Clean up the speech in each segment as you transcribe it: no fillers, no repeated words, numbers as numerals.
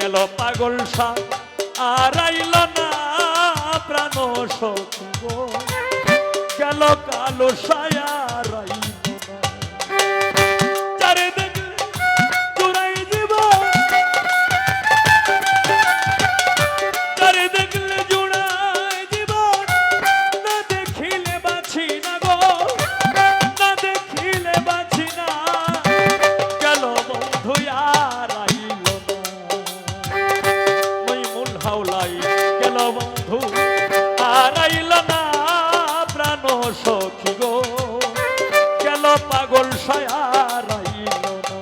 গেল পাগল সাপ আর আইল না প্রাণ সখী গো গেল কালো সায়া আর আইল না যারে দেখলে জুড়াই দিব যারে দেখলে জুড়াই দিব না দেখিলে বাঁচি না গো না দেখিলে বাঁচি না গেল বন্ধু আর আইল না মই মূল হাওলাই গেল বন্ধু আর আইল না প্রাণ সখী গো গেল পাগল সায়া আর আইল না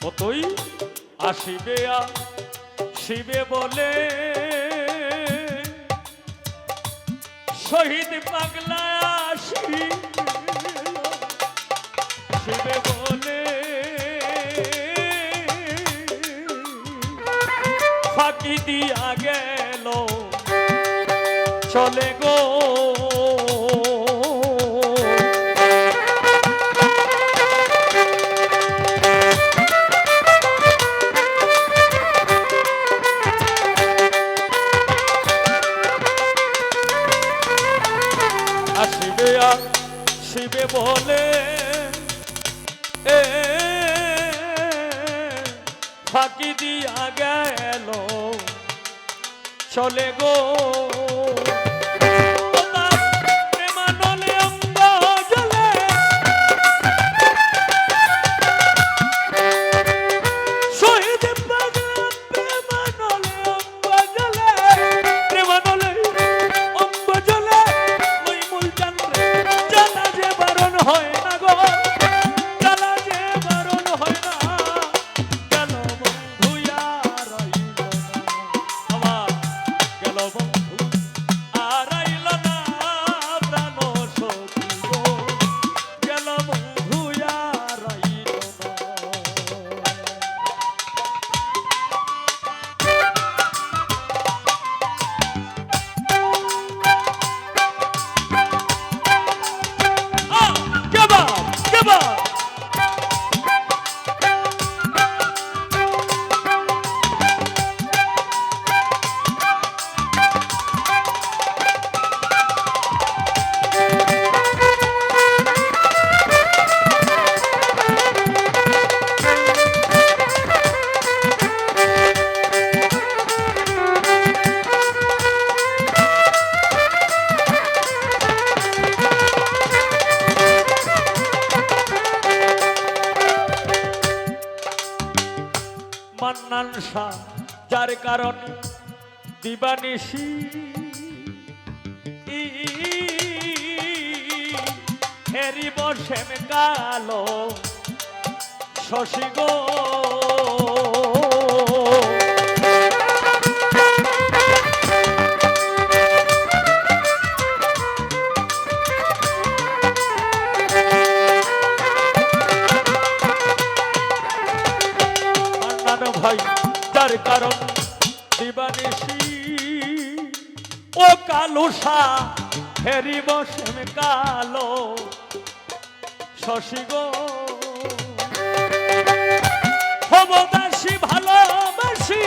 কতই আসিবে শিবে বলে শহীদ পাগলা শিবে বলে ফাঁকি দিয়া গেল চলে গো শিবে বলে ফাঁকি দিয়া গেল চলে গো মান্নান শাহ যার কারণে দিবানিশি হেরি বসেন কালো শশী গো ভাই যার কারণ দিবানিশি ও কালো শাহ হেরি বসেন কালো শশী গো হবদাসী ভালোবাসি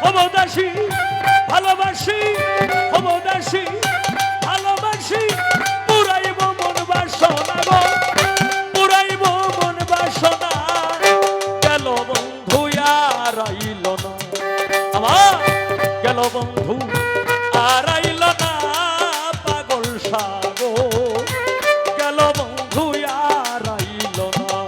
হবদাসী ভালোবাসি হবদাসী ভালোবাসি পুরাইব মন বাসনা গো পুরাইব মন বাসনা গেল বন্ধু আর আইল না আমার গেল বন্ধু আর আইল না পাগল সাগো গেল বন্ধু আর আইল না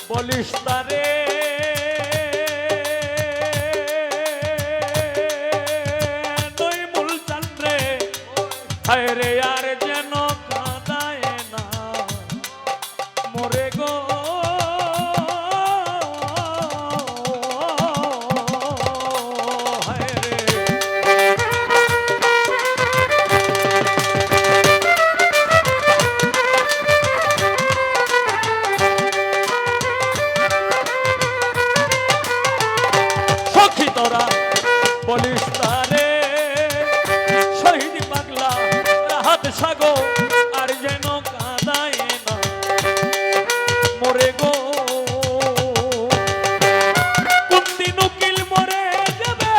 বলিস তারে নই মূল চান্দ্রে হায় রে আর যেন কাঁদায় না মোরে গো হায় রে সখী তোরা বলিস তারে শহীদ পাগলা রাহাত সাগো আর যেন কাঁদায় না মোরে গো কোনদিন উকিল মরে যাবে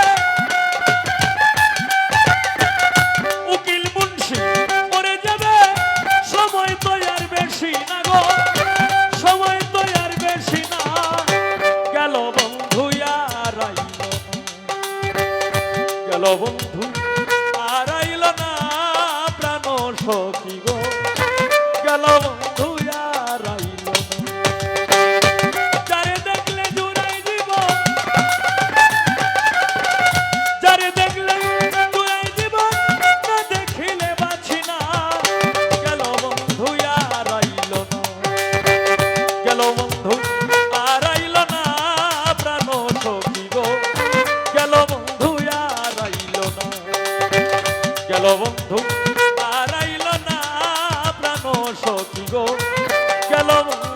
উকিল মুন্সি মরে যাবে সময় তো আর বেশি না গো সময় তো আর বেশি না গেল বন্ধু আর আইল না গেল বন্ধু আর আইল না প্রাণ সখী গো গেল বন্ধু আর আইল না যারে দেখলে জুড়াই দিব যারে দেখলে জুড়াই দিব না দেখিলে বাঁচি না গেল বন্ধু আর আইল না গেল বন্ধু আর আইল না প্রাণ সখী গো গেল বন্ধু আর আইল না গেল বন্ধু আর আইল না প্রাণ সখী গো গেল বন্ধু